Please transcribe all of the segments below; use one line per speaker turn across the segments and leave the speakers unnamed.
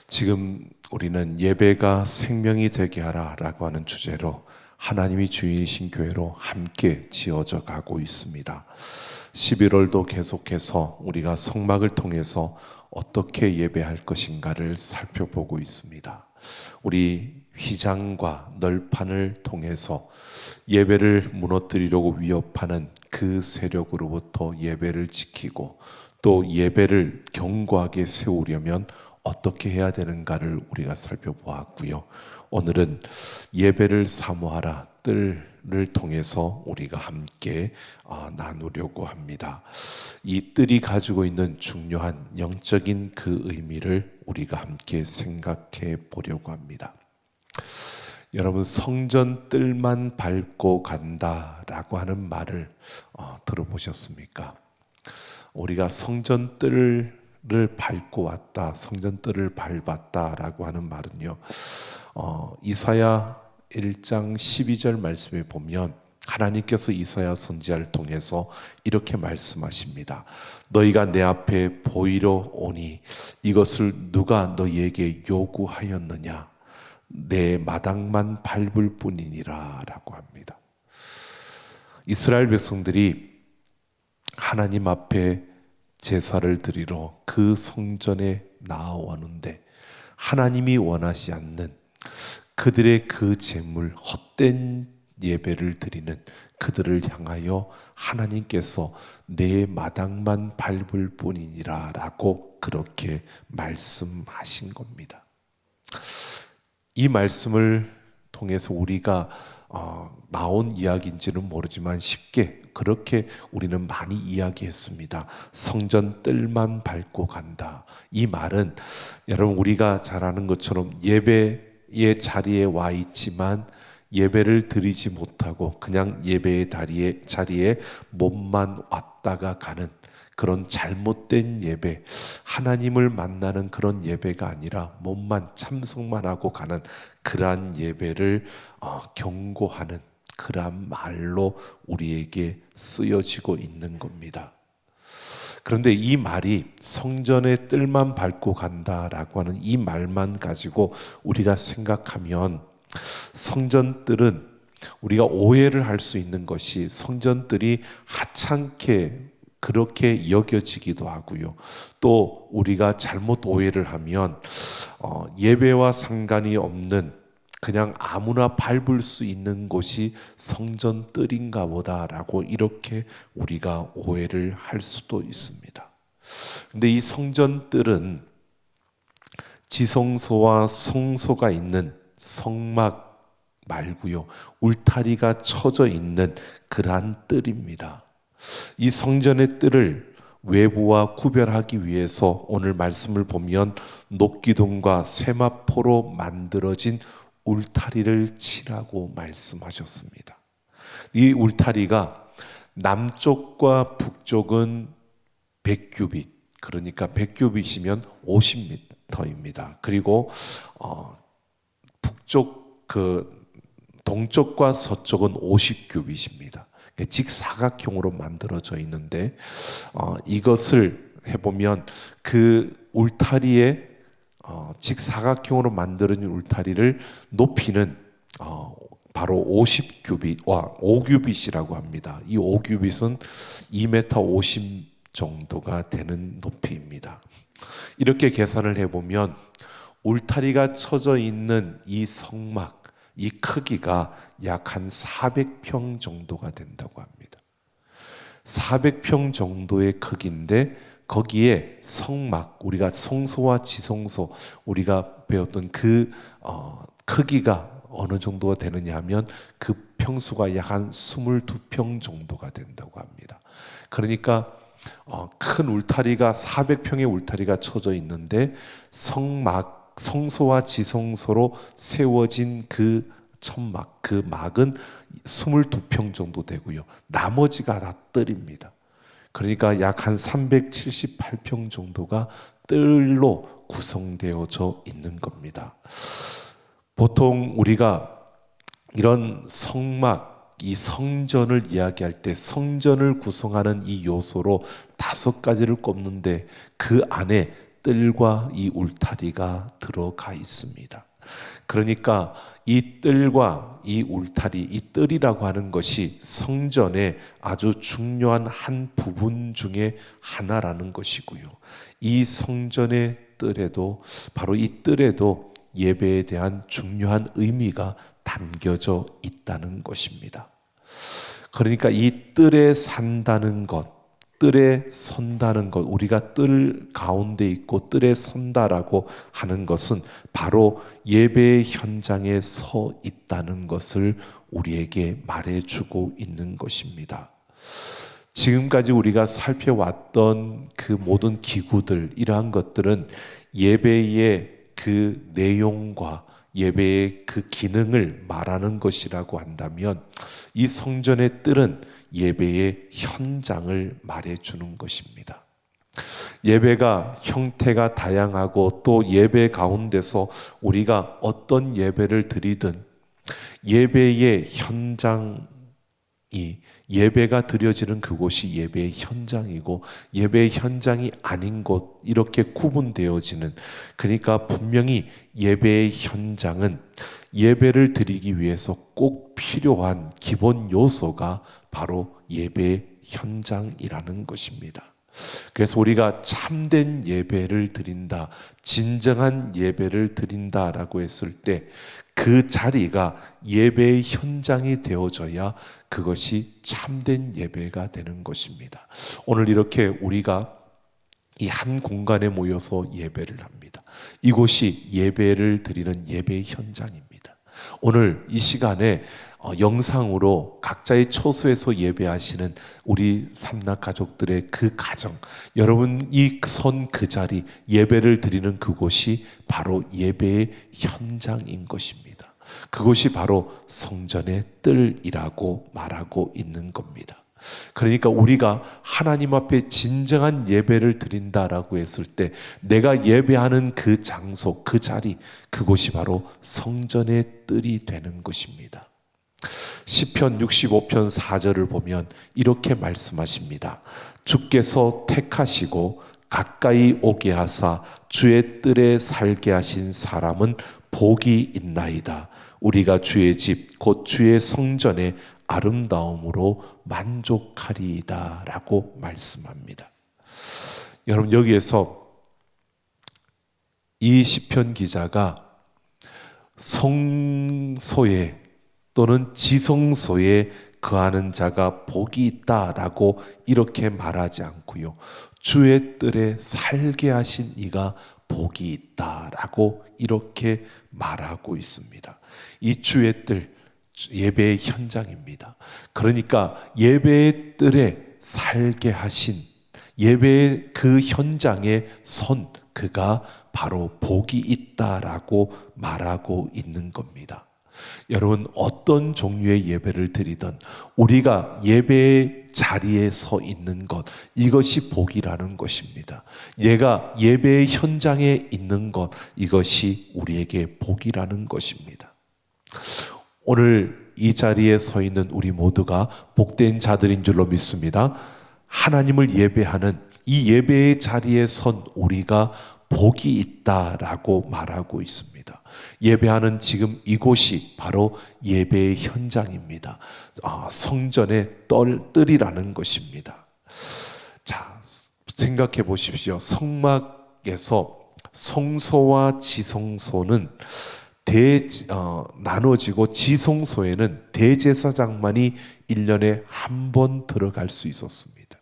지금 우리는 예배가 생명이 되게 하라라고 하는 주제로 하나님이 주인이신 교회로 함께 지어져 가고 있습니다. 11월도 계속해서 우리가 성막을 통해서 어떻게 예배할 것인가를 살펴보고 있습니다. 우리 휘장과 널판을 통해서 예배를 무너뜨리려고 위협하는 그 세력으로부터 예배를 지키고 또 예배를 견고하게 세우려면 어떻게 해야 되는가를 우리가 살펴보았고요. 오늘은 예배를 사모하라 뜰을 통해서 우리가 함께 나누려고 합니다. 이 뜰이 가지고 있는 중요한 영적인 그 의미를 우리가 함께 생각해 보려고 합니다. 여러분, 성전 뜰만 밟고 간다라고 하는 말을 들어보셨습니까? 우리가 성전 뜰을 밟고 왔다, 성전 뜰을 밟았다라고 하는 말은요, 이사야 1장 12절 말씀에 보면 하나님께서 이사야 선지자를 통해서 이렇게 말씀하십니다. 너희가 내 앞에 보이러 오니 이것을 누가 너희에게 요구하였느냐? 내 마당만 밟을 뿐이니라 라고 합니다. 이스라엘 백성들이 하나님 앞에 제사를 드리러 그 성전에 나아오는데 하나님이 원하지 않는 그들의 그 제물, 헛된 예배를 드리는 그들을 향하여 하나님께서 내 마당만 밟을 뿐이니라 라고 그렇게 말씀하신 겁니다. 이 말씀을 통해서 우리가 나온 이야기인지는 모르지만 쉽게 그렇게 우리는 많이 이야기했습니다. 성전 뜰만 밟고 간다. 이 말은 여러분, 우리가 잘 아는 것처럼 예배의 자리에 와 있지만 예배를 드리지 못하고 그냥 예배의 자리에 몸만 왔다가 가는 그런 잘못된 예배, 하나님을 만나는 그런 예배가 아니라 몸만 참석만 하고 가는 그러한 예배를 경고하는 그러한 말로 우리에게 쓰여지고 있는 겁니다. 그런데 이 말이 성전의 뜰만 밟고 간다라고 하는 이 말만 가지고 우리가 생각하면 성전 뜰은 우리가 오해를 할 수 있는 것이 성전 뜰이 하찮게 그렇게 여겨지기도 하고요. 또 우리가 잘못 오해를 하면 예배와 상관이 없는 그냥 아무나 밟을 수 있는 곳이 성전 뜰인가 보다라고 이렇게 우리가 오해를 할 수도 있습니다. 근데 이 성전 뜰은 지성소와 성소가 있는 성막 말고요, 울타리가 쳐져 있는 그러한 뜰입니다. 이 성전의 뜰을 외부와 구별하기 위해서 오늘 말씀을 보면 녹기둥과 세마포로 만들어진 울타리를 치라고 말씀하셨습니다. 이 울타리가 남쪽과 북쪽은 100규빗, 그러니까 100규빗이면 50m입니다. 그리고 북쪽 동쪽과 서쪽은 50규빗입니다. 직사각형으로 만들어져 있는데 이것을 해보면 그 울타리에 직사각형으로 만들어진 울타리를 높이는 바로 50규빗, 5규빗이라고 합니다. 이 5규빗은 2m 50 정도가 되는 높이입니다. 이렇게 계산을 해보면 울타리가 쳐져 있는 이 성막, 이 크기가 약 한 400평 정도가 된다고 합니다. 400평 정도의 크기인데 거기에 성막, 우리가 성소와 지성소, 우리가 배웠던 그 크기가 어느 정도가 되느냐 하면 그 평수가 약 한 22평 정도가 된다고 합니다. 그러니까 큰 울타리가 400평의 울타리가 쳐져 있는데 성막, 성소와 지성소로 세워진 그 천막, 그 막은 22평 정도 되고요. 나머지가 다 뜰입니다. 그러니까 약 한 378평 정도가 뜰로 구성되어져 있는 겁니다. 보통 우리가 이런 성막, 이 성전을 이야기할 때 성전을 구성하는 이 요소로 5가지를 꼽는데 그 안에 뜰과 이 울타리가 들어가 있습니다. 그러니까 이 뜰과 이 울타리, 이 뜰이라고 하는 것이 성전의 아주 중요한 한 부분 중에 하나라는 것이고요. 이 성전의 뜰에도, 바로 이 뜰에도 예배에 대한 중요한 의미가 담겨져 있다는 것입니다. 그러니까 이 뜰에 산다는 것, 뜰에 선다는 것, 우리가 뜰 가운데 있고 뜰에 선다라고 하는 것은 바로 예배 현장에 서 있다는 것을 우리에게 말해주고 있는 것입니다. 지금까지 우리가 살펴왔던 그 모든 기구들, 이러한 것들은 예배의 그 내용과 예배의 그 기능을 말하는 것이라고 한다면, 이 성전의 뜰은 예배의 현장을 말해주는 것입니다. 예배가 형태가 다양하고 또 예배 가운데서 우리가 어떤 예배를 드리든 예배의 현장이, 예배가 드려지는 그곳이 예배의 현장이고 예배의 현장이 아닌 곳, 이렇게 구분되어지는, 그러니까 분명히 예배의 현장은 예배를 드리기 위해서 꼭 필요한 기본 요소가 바로 예배의 현장이라는 것입니다. 그래서 우리가 참된 예배를 드린다, 진정한 예배를 드린다라고 했을 때 그 자리가 예배의 현장이 되어져야 그것이 참된 예배가 되는 것입니다. 오늘 이렇게 우리가 이 한 공간에 모여서 예배를 합니다. 이곳이 예배를 드리는 예배의 현장입니다. 오늘 이 시간에 영상으로 각자의 처소에서 예배하시는 우리 삼락 가족들의 그 가정, 여러분 이 선 그 자리, 예배를 드리는 그곳이 바로 예배의 현장인 것입니다. 그것이 바로 성전의 뜰이라고 말하고 있는 겁니다. 그러니까 우리가 하나님 앞에 진정한 예배를 드린다라고 했을 때 내가 예배하는 그 장소, 그 자리, 그곳이 바로 성전의 뜰이 되는 것입니다. 시편 65편 4절을 보면 이렇게 말씀하십니다. 주께서 택하시고 가까이 오게 하사 주의 뜰에 살게 하신 사람은 복이 있나이다. 우리가 주의 집 곧 주의 성전의 아름다움으로 만족하리이다 라고 말씀합니다. 여러분, 여기에서 이 시편 기자가 성소에 또는 지성소에 거하는 자가 복이 있다라고 이렇게 말하지 않고요, 주의 뜰에 살게 하신 이가 복이 있다라고 이렇게 말하고 있습니다. 이 주의 뜰, 예배의 현장입니다. 그러니까 예배의 뜰에 살게 하신, 예배의 그 현장에 선 그가 바로 복이 있다라고 말하고 있는 겁니다. 여러분, 어떤 종류의 예배를 드리든 우리가 예배의 자리에 서 있는 것, 이것이 복이라는 것입니다. 얘가 예배의 현장에 있는 것, 이것이 우리에게 복이라는 것입니다. 오늘 이 자리에 서 있는 우리 모두가 복된 자들인 줄로 믿습니다. 하나님을 예배하는 이 예배의 자리에 선 우리가 복이 있다라고 말하고 있습니다. 예배하는 지금 이곳이 바로 예배의 현장입니다. 성전의 뜰이라는 것입니다. 자, 생각해 보십시오. 성막에서 성소와 지성소는 나눠지고, 지성소에는 대제사장만이 1년에 한 번 들어갈 수 있었습니다.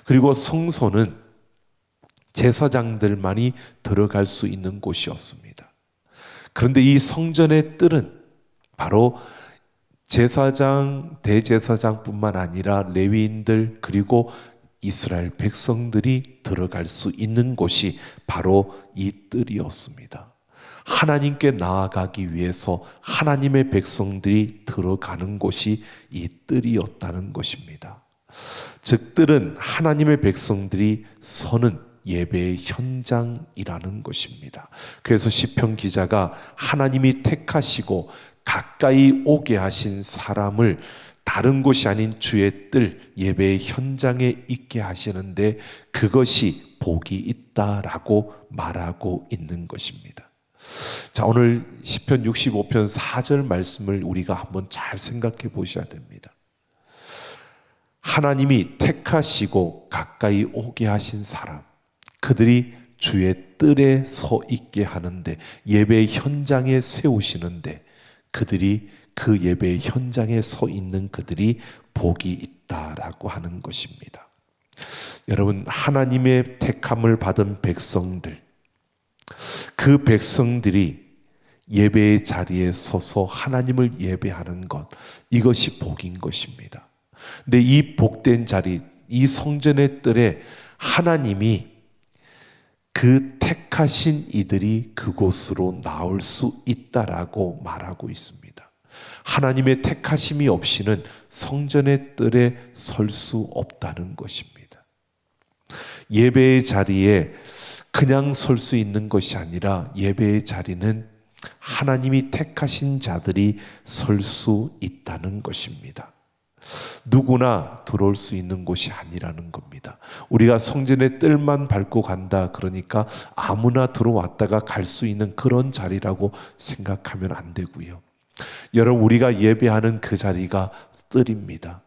그리고 성소는 제사장들만이 들어갈 수 있는 곳이었습니다. 그런데 이 성전의 뜰은 바로 제사장, 대제사장뿐만 아니라 레위인들 그리고 이스라엘 백성들이 들어갈 수 있는 곳이 바로 이 뜰이었습니다. 하나님께 나아가기 위해서 하나님의 백성들이 들어가는 곳이 이 뜰이었다는 것입니다. 즉, 뜰은 하나님의 백성들이 서는 예배의 현장이라는 것입니다. 그래서 시편 기자가 하나님이 택하시고 가까이 오게 하신 사람을 다른 곳이 아닌 주의 뜰, 예배의 현장에 있게 하시는데 그것이 복이 있다라고 말하고 있는 것입니다. 자, 오늘 시편 65편 4절 말씀을 우리가 한번 잘 생각해 보셔야 됩니다. 하나님이 택하시고 가까이 오게 하신 사람, 그들이 주의 뜰에 서 있게 하는데, 예배 현장에 세우시는데, 그들이 그 예배 현장에 서 있는 그들이 복이 있다라고 하는 것입니다. 여러분, 하나님의 택함을 받은 백성들, 그 백성들이 예배의 자리에 서서 하나님을 예배하는 것, 이것이 복인 것입니다. 근데 이 복된 자리, 이 성전의 뜰에 하나님이 그 택하신 이들이 그곳으로 나올 수 있다라고 말하고 있습니다. 하나님의 택하심이 없이는 성전의 뜰에 설 수 없다는 것입니다. 예배의 자리에 그냥 설 수 있는 것이 아니라, 예배의 자리는 하나님이 택하신 자들이 설 수 있다는 것입니다. 누구나 들어올 수 있는 곳이 아니라는 겁니다. 우리가 성전의 뜰만 밟고 간다 그러니까 아무나 들어왔다가 갈 수 있는 그런 자리라고 생각하면 안 되고요. 여러분, 우리가 예배하는 그 자리가 뜰입니다.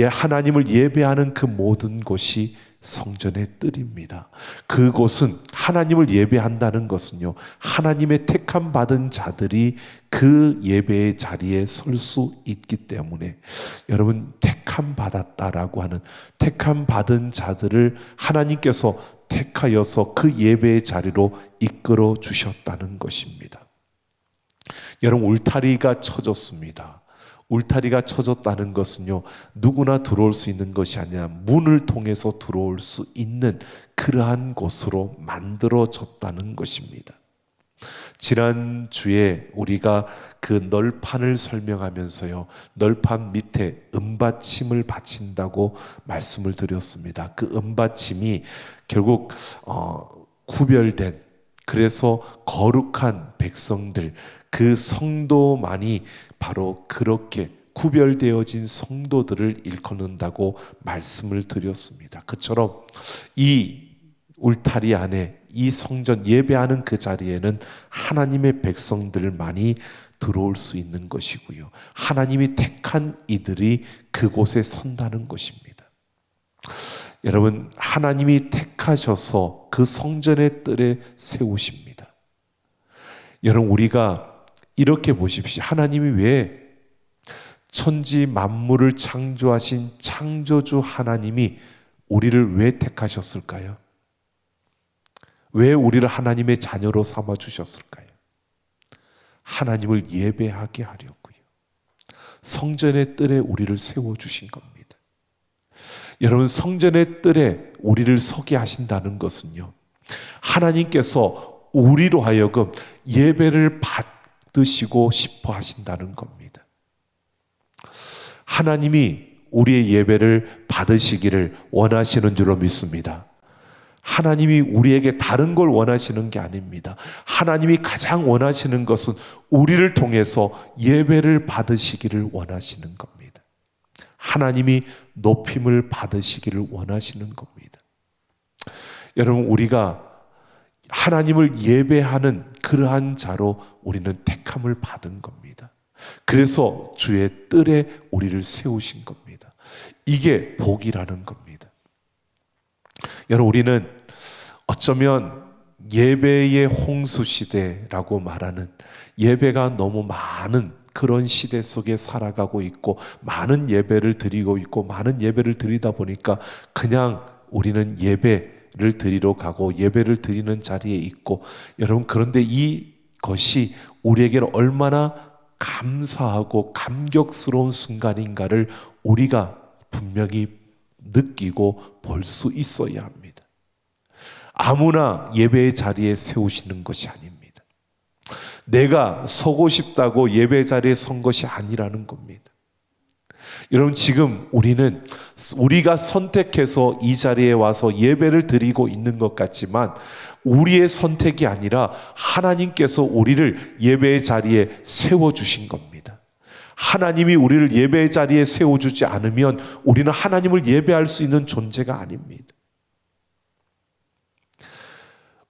하나님을 예배하는 그 모든 곳이 성전의 뜰입니다. 그곳은, 하나님을 예배한다는 것은요, 하나님의 택함 받은 자들이 그 예배의 자리에 설 수 있기 때문에, 여러분, 택함 받았다라고 하는, 택함 받은 자들을 하나님께서 택하여서 그 예배의 자리로 이끌어 주셨다는 것입니다. 여러분, 울타리가 쳐졌습니다. 울타리가 쳐졌다는 것은요, 누구나 들어올 수 있는 것이 아니라 문을 통해서 들어올 수 있는 그러한 곳으로 만들어졌다는 것입니다. 지난주에 우리가 그 널판을 설명하면서요, 널판 밑에 은받침을 받친다고 말씀을 드렸습니다. 그 은받침이 결국 구별된, 그래서 거룩한 백성들, 그 성도만이 바로 그렇게 구별되어진 성도들을 일컫는다고 말씀을 드렸습니다. 그처럼 이 울타리 안에, 이 성전 예배하는 그 자리에는 하나님의 백성들만이 들어올 수 있는 것이고요, 하나님이 택한 이들이 그곳에 선다는 것입니다. 여러분, 하나님이 택하셔서 그 성전의 뜰에 세우십니다. 여러분, 우리가 이렇게 보십시오. 하나님이 왜 천지 만물을 창조하신 창조주 하나님이 우리를 왜 택하셨을까요? 왜 우리를 하나님의 자녀로 삼아 주셨을까요? 하나님을 예배하게 하려고요. 성전의 뜰에 우리를 세워주신 겁니다. 여러분, 성전의 뜰에 우리를 서게 하신다는 것은요, 하나님께서 우리로 하여금 예배를 받으시고 싶어 하신다는 겁니다. 하나님이 우리의 예배를 받으시기를 원하시는 줄로 믿습니다. 하나님이 우리에게 다른 걸 원하시는 게 아닙니다. 하나님이 가장 원하시는 것은 우리를 통해서 예배를 받으시기를 원하시는 겁니다. 하나님이 높임을 받으시기를 원하시는 겁니다. 여러분, 우리가 하나님을 예배하는 그러한 자로 우리는 택함을 받은 겁니다. 그래서 주의 뜰에 우리를 세우신 겁니다. 이게 복이라는 겁니다. 여러분, 우리는 어쩌면 예배의 홍수 시대라고 말하는, 예배가 너무 많은 그런 시대 속에 살아가고 있고, 많은 예배를 드리고 있고, 많은 예배를 드리다 보니까 그냥 우리는 예배를 드리러 가고 예배를 드리는 자리에 있고, 여러분, 그런데 이것이 우리에게는 얼마나 감사하고 감격스러운 순간인가를 우리가 분명히 느끼고 볼 수 있어야 합니다. 아무나 예배의 자리에 세우시는 것이 아닙니다. 내가 서고 싶다고 예배 자리에 선 것이 아니라는 겁니다. 여러분, 지금 우리가 선택해서 이 자리에 와서 예배를 드리고 있는 것 같지만 우리의 선택이 아니라 하나님께서 우리를 예배의 자리에 세워주신 겁니다. 하나님이 우리를 예배의 자리에 세워주지 않으면 우리는 하나님을 예배할 수 있는 존재가 아닙니다.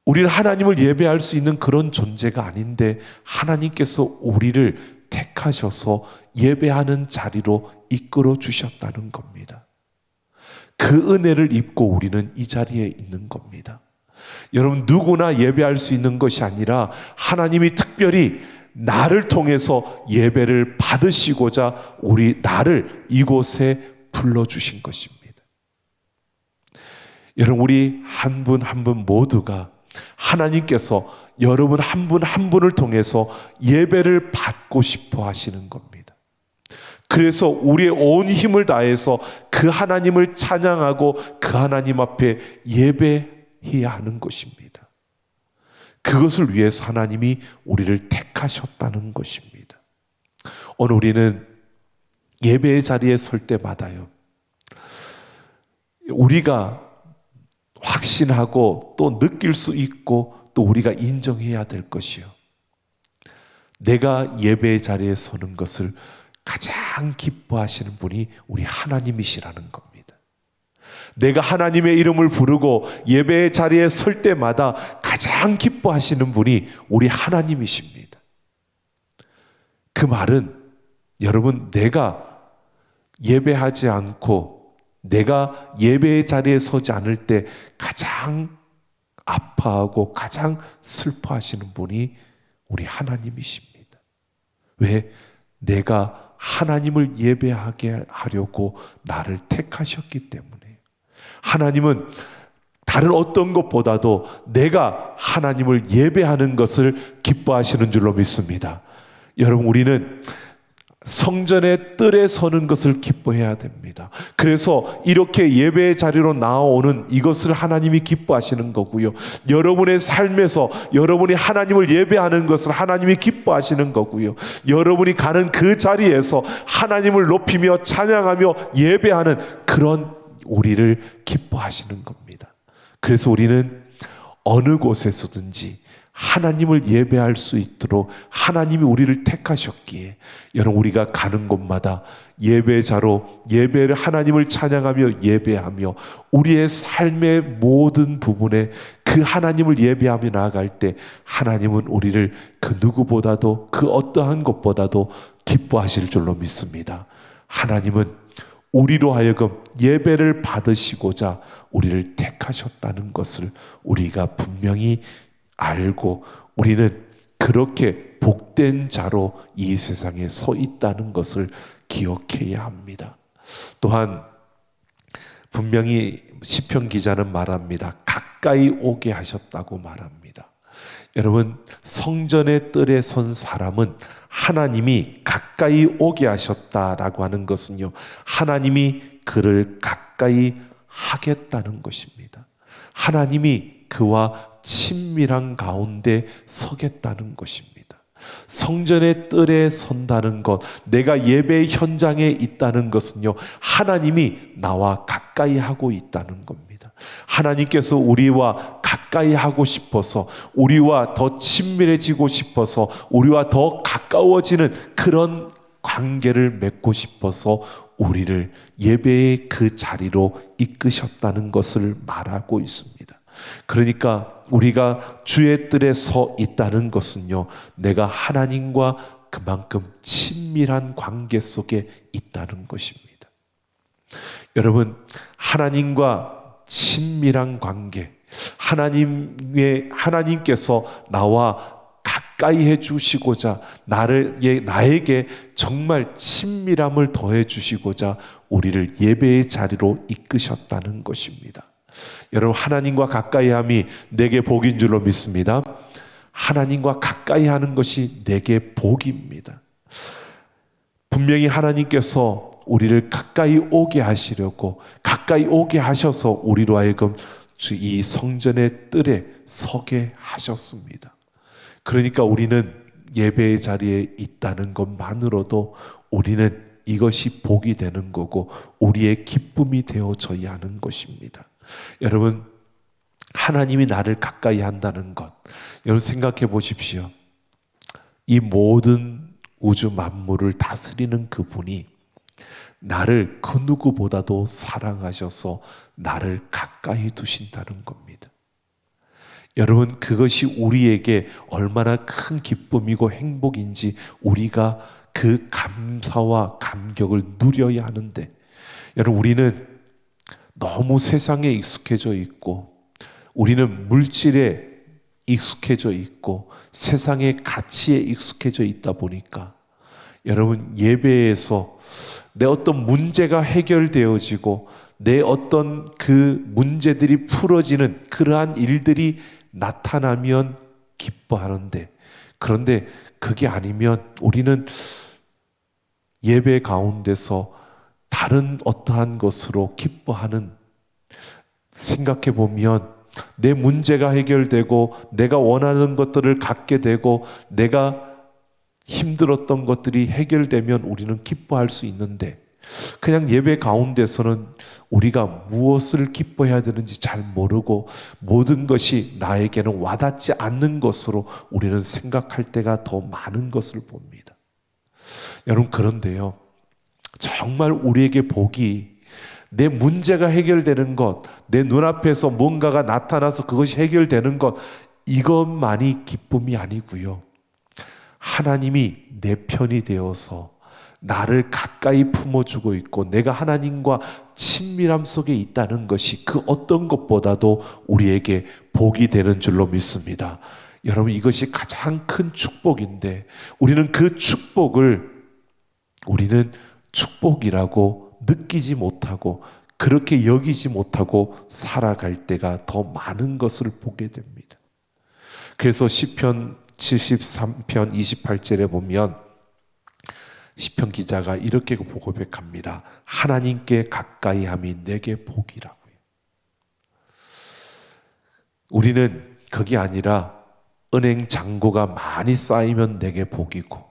우리는 하나님을 예배할 수 있는 그런 존재가 아닌데 하나님께서 우리를 택하셔서 예배하는 자리로 이끌어 주셨다는 겁니다. 그 은혜를 입고 우리는 이 자리에 있는 겁니다. 여러분, 누구나 예배할 수 있는 것이 아니라 하나님이 특별히 나를 통해서 예배를 받으시고자 나를 이곳에 불러주신 것입니다. 여러분, 우리 한 분 한 분 모두가 하나님께서 여러분 한 분 한 분을 통해서 예배를 받고 싶어 하시는 겁니다. 그래서 우리의 온 힘을 다해서 그 하나님을 찬양하고 그 하나님 앞에 예배해야 하는 것입니다. 그것을 위해서 하나님이 우리를 택하셨다는 것입니다. 오늘 우리는 예배의 자리에 설 때마다요, 우리가 확신하고 또 느낄 수 있고 또 우리가 인정해야 될 것이요, 내가 예배의 자리에 서는 것을 가장 기뻐하시는 분이 우리 하나님이시라는 겁니다. 내가 하나님의 이름을 부르고 예배의 자리에 설 때마다 가장 기뻐하시는 분이 우리 하나님이십니다. 그 말은 여러분, 내가 예배하지 않고 내가 예배의 자리에 서지 않을 때 가장 아파하고 가장 슬퍼하시는 분이 우리 하나님이십니다. 왜? 내가 하나님을 예배하게 하려고 나를 택하셨기 때문에. 하나님은 다른 어떤 것보다도 내가 하나님을 예배하는 것을 기뻐하시는 줄로 믿습니다. 여러분, 우리는 성전의 뜰에 서는 것을 기뻐해야 됩니다. 그래서 이렇게 예배의 자리로 나오는 이것을 하나님이 기뻐하시는 거고요, 여러분의 삶에서 여러분이 하나님을 예배하는 것을 하나님이 기뻐하시는 거고요, 여러분이 가는 그 자리에서 하나님을 높이며 찬양하며 예배하는 그런 우리를 기뻐하시는 겁니다. 그래서 우리는 어느 곳에서든지 하나님을 예배할 수 있도록 하나님이 우리를 택하셨기에, 여러분, 우리가 가는 곳마다 예배자로 예배를 하나님을 찬양하며 예배하며 우리의 삶의 모든 부분에 그 하나님을 예배하며 나아갈 때 하나님은 우리를 그 누구보다도 그 어떠한 것보다도 기뻐하실 줄로 믿습니다. 하나님은 우리로 하여금 예배를 받으시고자 우리를 택하셨다는 것을 우리가 분명히 알고 우리는 그렇게 복된 자로 이 세상에 서 있다는 것을 기억해야 합니다. 또한 분명히 시편 기자는 말합니다. 가까이 오게 하셨다고 말합니다. 여러분, 성전의 뜰에 선 사람은 하나님이 가까이 오게 하셨다라고 하는 것은요, 하나님이 그를 가까이 하겠다는 것입니다. 하나님이 그와 친밀한 가운데 서겠다는 것입니다. 성전의 뜰에 선다는 것, 내가 예배 현장에 있다는 것은요, 하나님이 나와 가까이 하고 있다는 겁니다. 하나님께서 우리와 가까이 하고 싶어서, 우리와 더 친밀해지고 싶어서, 우리와 더 가까워지는 그런 관계를 맺고 싶어서 우리를 예배의 그 자리로 이끄셨다는 것을 말하고 있습니다. 그러니까 우리가 주의 뜰에 서 있다는 것은요, 내가 하나님과 그만큼 친밀한 관계 속에 있다는 것입니다. 여러분, 하나님과 친밀한 관계, 하나님께서 나와 가까이 해주시고자 나에게 정말 친밀함을 더해 주시고자 우리를 예배의 자리로 이끄셨다는 것입니다. 여러분, 하나님과 가까이함이 내게 복인 줄로 믿습니다. 하나님과 가까이 하는 것이 내게 복입니다. 분명히 하나님께서 우리를 가까이 오게 하시려고, 가까이 오게 하셔서 우리로 하여금 이 성전의 뜰에 서게 하셨습니다. 그러니까 우리는 예배의 자리에 있다는 것만으로도 우리는 이것이 복이 되는 거고 우리의 기쁨이 되어져야 하는 것입니다. 여러분, 하나님이 나를 가까이 한다는 것, 여러분 생각해 보십시오. 이 모든 우주 만물을 다스리는 그분이 나를 그 누구보다도 사랑하셔서 나를 가까이 두신다는 겁니다. 여러분, 그것이 우리에게 얼마나 큰 기쁨이고 행복인지 우리가 그 감사와 감격을 누려야 하는데, 여러분, 우리는 너무 세상에 익숙해져 있고, 우리는 물질에 익숙해져 있고, 세상의 가치에 익숙해져 있다 보니까, 여러분, 예배에서 내 어떤 문제가 해결되어지고 내 어떤 그 문제들이 풀어지는 그러한 일들이 나타나면 기뻐하는데, 그런데 그게 아니면 우리는 예배 가운데서 다른 어떠한 것으로 기뻐하는, 생각해 보면 내 문제가 해결되고 내가 원하는 것들을 갖게 되고 내가 힘들었던 것들이 해결되면 우리는 기뻐할 수 있는데, 그냥 예배 가운데서는 우리가 무엇을 기뻐해야 되는지 잘 모르고 모든 것이 나에게는 와닿지 않는 것으로 우리는 생각할 때가 더 많은 것을 봅니다. 여러분, 그런데요, 정말 우리에게 복이 내 문제가 해결되는 것, 내 눈앞에서 뭔가가 나타나서 그것이 해결되는 것, 이것만이 기쁨이 아니고요, 하나님이 내 편이 되어서 나를 가까이 품어주고 있고 내가 하나님과 친밀함 속에 있다는 것이 그 어떤 것보다도 우리에게 복이 되는 줄로 믿습니다. 여러분, 이것이 가장 큰 축복인데 우리는 그 축복을 축복이라고 느끼지 못하고 그렇게 여기지 못하고 살아갈 때가 더 많은 것을 보게 됩니다. 그래서 시편 73편 28절에 보면 시편 기자가 이렇게 고백합니다. 하나님께 가까이 함이 내게 복이라고요. 우리는 그게 아니라 은행 잔고가 많이 쌓이면 내게 복이고,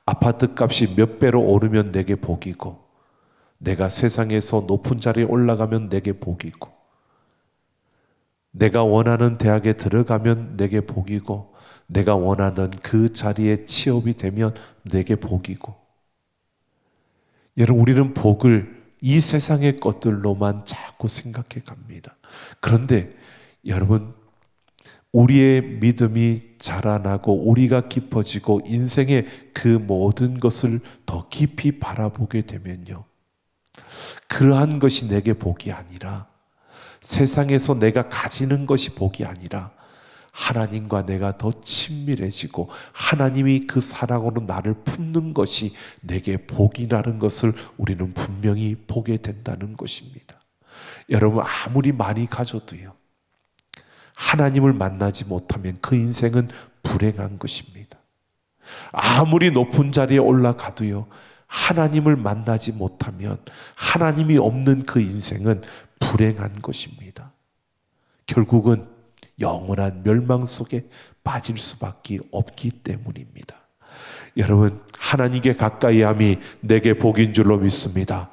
아파트 값이 몇 배로 오르면 내게 복이고, 내가 세상에서 높은 자리에 올라가면 내게 복이고, 내가 원하는 대학에 들어가면 내게 복이고, 내가 원하는 그 자리에 취업이 되면 내게 복이고. 여러분, 우리는 복을 이 세상의 것들로만 자꾸 생각해 갑니다. 그런데 여러분, 우리의 믿음이 자라나고 우리가 깊어지고 인생의 그 모든 것을 더 깊이 바라보게 되면요, 그러한 것이 내게 복이 아니라, 세상에서 내가 가지는 것이 복이 아니라 하나님과 내가 더 친밀해지고 하나님이 그 사랑으로 나를 품는 것이 내게 복이라는 것을 우리는 분명히 보게 된다는 것입니다. 여러분, 아무리 많이 가져도요, 하나님을 만나지 못하면 그 인생은 불행한 것입니다. 아무리 높은 자리에 올라가도요, 하나님을 만나지 못하면 하나님이 없는 그 인생은 불행한 것입니다. 결국은 영원한 멸망 속에 빠질 수밖에 없기 때문입니다. 여러분, 하나님께 가까이 함이 내게 복인 줄로 믿습니다.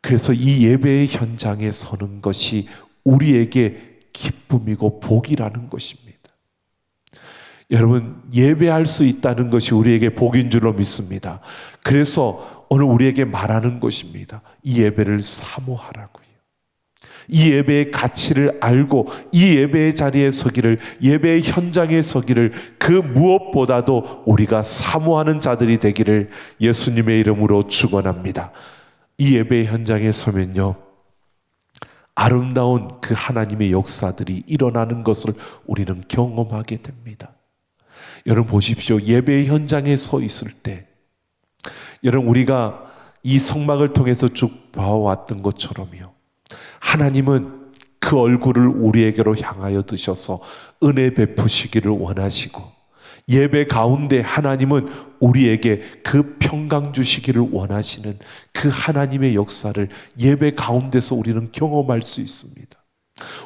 그래서 이 예배의 현장에 서는 것이 우리에게 기쁨이고 복이라는 것입니다. 여러분, 예배할 수 있다는 것이 우리에게 복인 줄로 믿습니다. 그래서 오늘 우리에게 말하는 것입니다. 이 예배를 사모하라고요. 이 예배의 가치를 알고 이 예배의 자리에 서기를, 예배의 현장에 서기를 그 무엇보다도 우리가 사모하는 자들이 되기를 예수님의 이름으로 축원합니다. 이 예배의 현장에 서면요, 아름다운 그 하나님의 역사들이 일어나는 것을 우리는 경험하게 됩니다. 여러분 보십시오. 예배의 현장에 서 있을 때, 여러분, 우리가 이 성막을 통해서 쭉 봐왔던 것처럼요, 하나님은 그 얼굴을 우리에게로 향하여 드셔서 은혜 베푸시기를 원하시고, 예배 가운데 하나님은 우리에게 그 평강 주시기를 원하시는 그 하나님의 역사를 예배 가운데서 우리는 경험할 수 있습니다.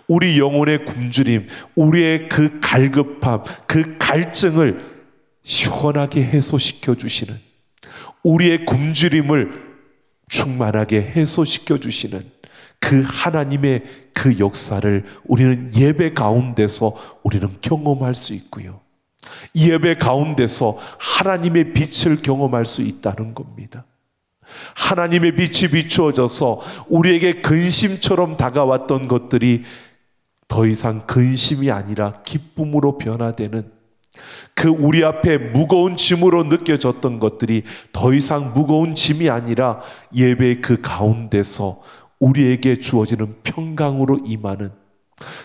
우리 영혼의 굶주림, 우리의 그 갈급함, 그 갈증을 시원하게 해소시켜 주시는, 우리의 굶주림을 충만하게 해소시켜 주시는 그 하나님의 그 역사를 우리는 예배 가운데서 우리는 경험할 수 있고요, 예배 가운데서 하나님의 빛을 경험할 수 있다는 겁니다. 하나님의 빛이 비추어져서 우리에게 근심처럼 다가왔던 것들이 더 이상 근심이 아니라 기쁨으로 변화되는, 그 우리 앞에 무거운 짐으로 느껴졌던 것들이 더 이상 무거운 짐이 아니라 예배 그 가운데서 우리에게 주어지는 평강으로 임하는,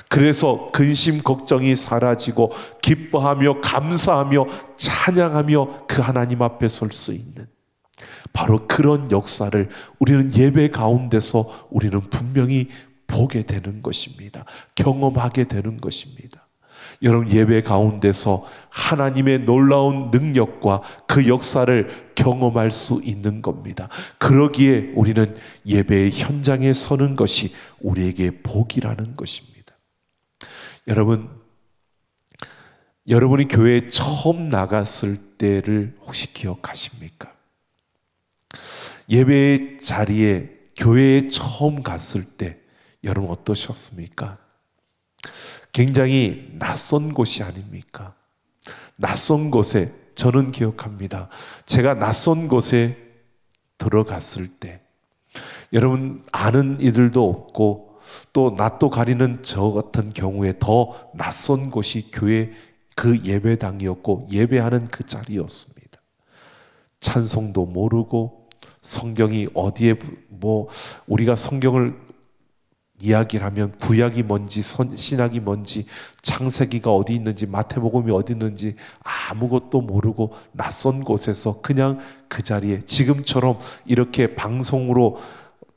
그래서 근심 걱정이 사라지고 기뻐하며 감사하며 찬양하며 그 하나님 앞에 설 수 있는 바로 그런 역사를 우리는 예배 가운데서 우리는 분명히 보게 되는 것입니다. 경험하게 되는 것입니다. 여러분, 예배 가운데서 하나님의 놀라운 능력과 그 역사를 경험할 수 있는 겁니다. 그러기에 우리는 예배의 현장에 서는 것이 우리에게 복이라는 것입니다. 여러분이 교회에 처음 나갔을 때를 혹시 기억하십니까? 예배의 자리에, 교회에 처음 갔을 때 여러분 어떠셨습니까? 굉장히 낯선 곳이 아닙니까? 낯선 곳에, 저는 기억합니다. 제가 낯선 곳에 들어갔을 때 여러분, 아는 이들도 없고 또 낯도 가리는 저 같은 경우에 더 낯선 곳이 교회 그 예배당이었고 예배하는 그 자리였습니다. 찬송도 모르고 성경이 어디에 우리가 성경을 이야기를 하면 구약이 뭔지 신약이 뭔지 창세기가 어디 있는지 마태복음이 어디 있는지 아무것도 모르고 낯선 곳에서 그냥 그 자리에, 지금처럼 이렇게 방송으로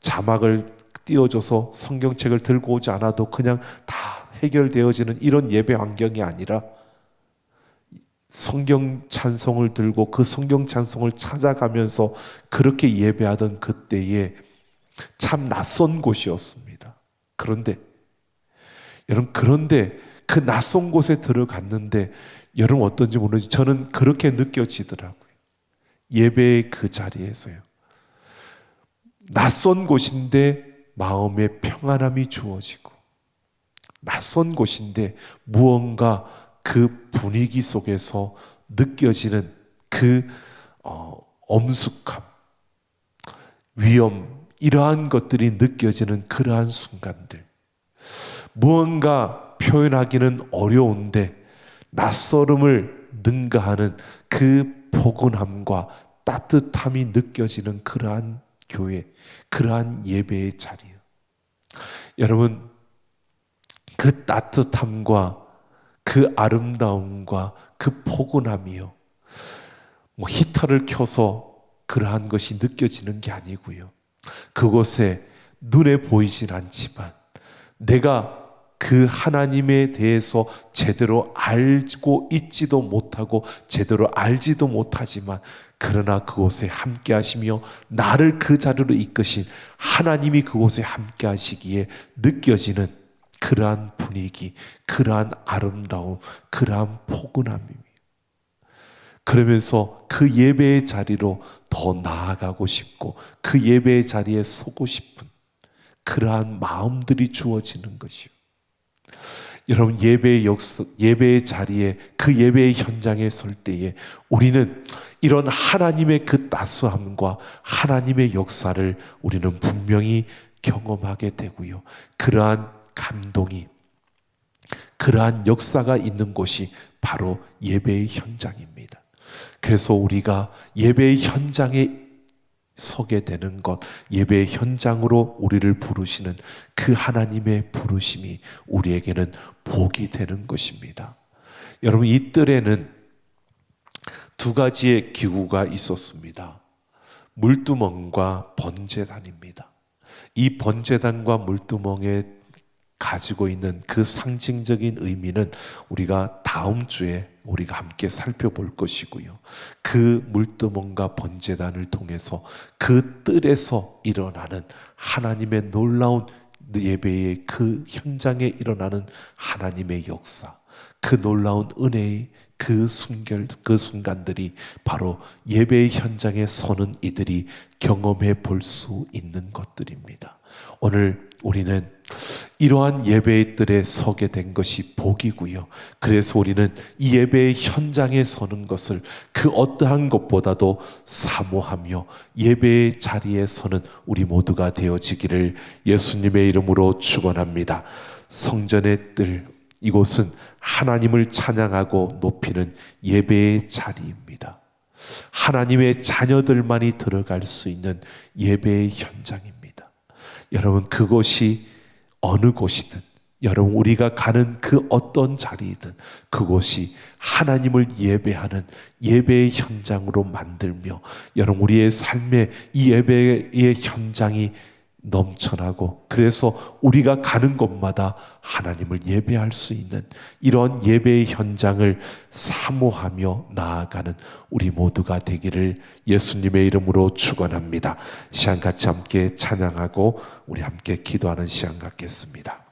자막을 띄워줘서 성경책을 들고 오지 않아도 그냥 다 해결되어지는 이런 예배 환경이 아니라 성경 찬송을 들고 그 성경 찬송을 찾아가면서 그렇게 예배하던 그때에 참 낯선 곳이었습니다. 그런데 그 낯선 곳에 들어갔는데 여러분 어떤지 모르지 저는 그렇게 느껴지더라고요. 예배의 그 자리에서요. 낯선 곳인데 마음에 평안함이 주어지고, 낯선 곳인데 무언가 그 분위기 속에서 느껴지는 그 엄숙함, 위험, 이러한 것들이 느껴지는 그러한 순간들, 무언가 표현하기는 어려운데 낯설음을 능가하는 그 포근함과 따뜻함이 느껴지는 그러한 교회, 그러한 예배의 자리요. 여러분, 그 따뜻함과 그 아름다움과 그 포근함이요, 히터를 켜서 그러한 것이 느껴지는 게 아니고요, 그곳에 눈에 보이진 않지만 내가 그 하나님에 대해서 제대로 알고 있지도 못하고 제대로 알지도 못하지만 그러나 그곳에 함께 하시며 나를 그 자리로 이끄신 하나님이 그곳에 함께 하시기에 느껴지는 그러한 분위기, 그러한 아름다움, 그러한 포근함입니다. 그러면서 그 예배의 자리로 더 나아가고 싶고 그 예배의 자리에 서고 싶은 그러한 마음들이 주어지는 것이요. 여러분, 예배의 자리에, 그 예배의 현장에 설 때에 우리는 이런 하나님의 그 따스함과 하나님의 역사를 우리는 분명히 경험하게 되고요, 그러한 감동이, 그러한 역사가 있는 곳이 바로 예배의 현장입니다. 그래서 우리가 예배의 현장에 서게 되는 것, 예배의 현장으로 우리를 부르시는 그 하나님의 부르심이 우리에게는 복이 되는 것입니다. 여러분, 이 뜰에는 두 가지의 기구가 있었습니다. 물두멍과 번제단입니다. 이 번제단과 물두멍에 가지고 있는 그 상징적인 의미는 우리가 다음 주에 우리가 함께 살펴볼 것이고요, 그 물두멍과 번제단을 통해서 그 뜰에서 일어나는 하나님의 놀라운 예배의 그 현장에 일어나는 하나님의 역사, 그 놀라운 은혜의 그 순간들이 바로 예배의 현장에 서는 이들이 경험해 볼 수 있는 것들입니다. 오늘 우리는 이러한 예배의 뜰에 서게 된 것이 복이고요, 그래서 우리는 이 예배의 현장에 서는 것을 그 어떠한 것보다도 사모하며 예배의 자리에 서는 우리 모두가 되어지기를 예수님의 이름으로 축원합니다. 성전의 뜰, 이곳은 하나님을 찬양하고 높이는 예배의 자리입니다. 하나님의 자녀들만이 들어갈 수 있는 예배의 현장입니다. 여러분, 그곳이 어느 곳이든, 여러분 우리가 가는 그 어떤 자리이든 그곳이 하나님을 예배하는 예배의 현장으로 만들며, 여러분 우리의 삶에 이 예배의 현장이 넘쳐나고, 그래서 우리가 가는 곳마다 하나님을 예배할 수 있는 이런 예배의 현장을 사모하며 나아가는 우리 모두가 되기를 예수님의 이름으로 축원합니다. 시간 같이 함께 찬양하고 우리 함께 기도하는 시간 갖겠습니다.